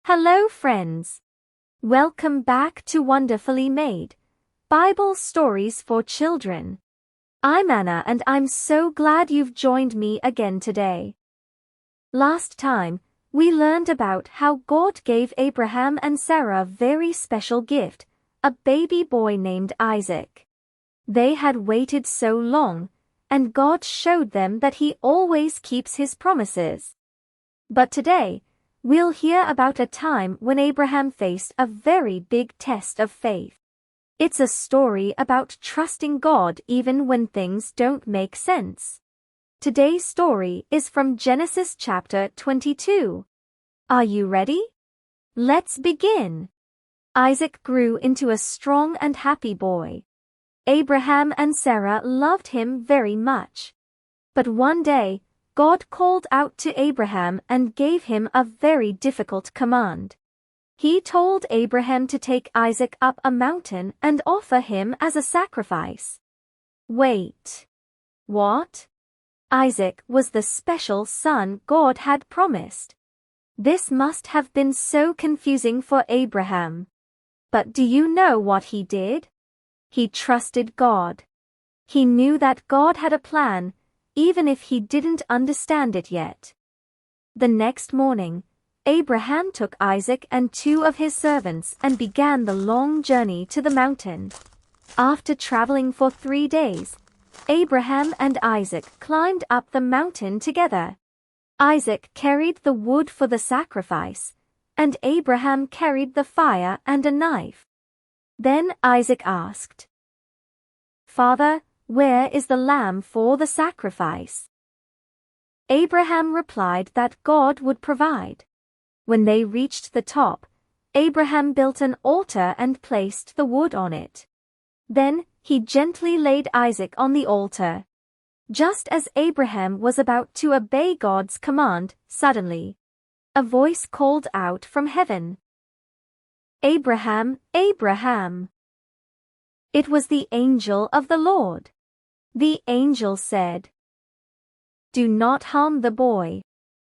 Hello friends. Welcome back to Wonderfully Made Bible Stories for Children. I'm Anna and I'm so glad you've joined me again today. Last time, we learned about how God gave Abraham and Sarah a very special gift, a baby boy named Isaac. They had waited so long, and God showed them that He always keeps His promises. But today, we'll hear about a time when Abraham faced a very big test of faith. It's a story about trusting God even when things don't make sense. Today's story is from Genesis chapter 22. Are you ready? Let's begin. Isaac grew into a strong and happy boy. Abraham and Sarah loved him very much. But one day, God called out to Abraham and gave him a very difficult command. He told Abraham to take Isaac up a mountain and offer him as a sacrifice. Wait. What? Isaac was the special son God had promised. This must have been so confusing for Abraham. But do you know what he did? He trusted God. He knew that God had a plan, even if he didn't understand it yet. The next morning, Abraham took Isaac and 2 of his servants and began the long journey to the mountain. After traveling for 3 days, Abraham and Isaac climbed up the mountain together. Isaac carried the wood for the sacrifice, and Abraham carried the fire and a knife. Then Isaac asked, "Father, where is the lamb for the sacrifice?" Abraham replied that God would provide. When they reached the top, Abraham built an altar and placed the wood on it. Then he gently laid Isaac on the altar. Just as Abraham was about to obey God's command, suddenly, a voice called out from heaven, "Abraham, Abraham!" It was the angel of the Lord. The angel said, "Do not harm the boy.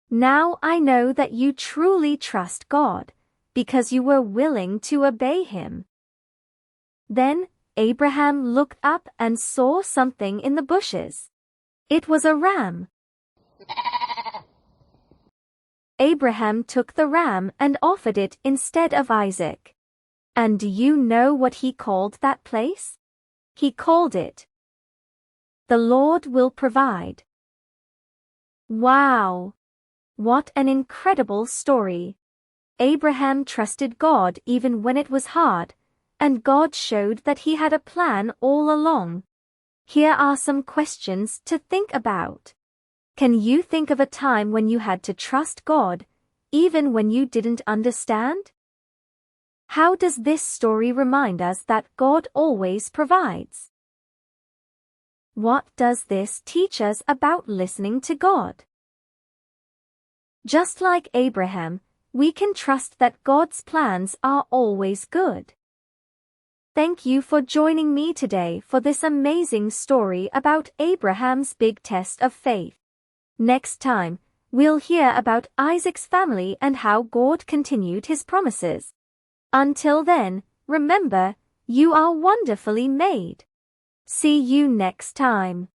Now I know that you truly trust God, because you were willing to obey Him." Then Abraham looked up and saw something in the bushes. It was a ram. Abraham took the ram and offered it instead of Isaac. And do you know what he called that place? He called it, "The Lord will provide." Wow! What an incredible story. Abraham trusted God even when it was hard, and God showed that He had a plan all along. Here are some questions to think about. Can you think of a time when you had to trust God, even when you didn't understand? How does this story remind us that God always provides? What does this teach us about listening to God? Just like Abraham, we can trust that God's plans are always good. Thank you for joining me today for this amazing story about Abraham's big test of faith. Next time, we'll hear about Isaac's family and how God continued His promises. Until then, remember, you are wonderfully made. See you next time.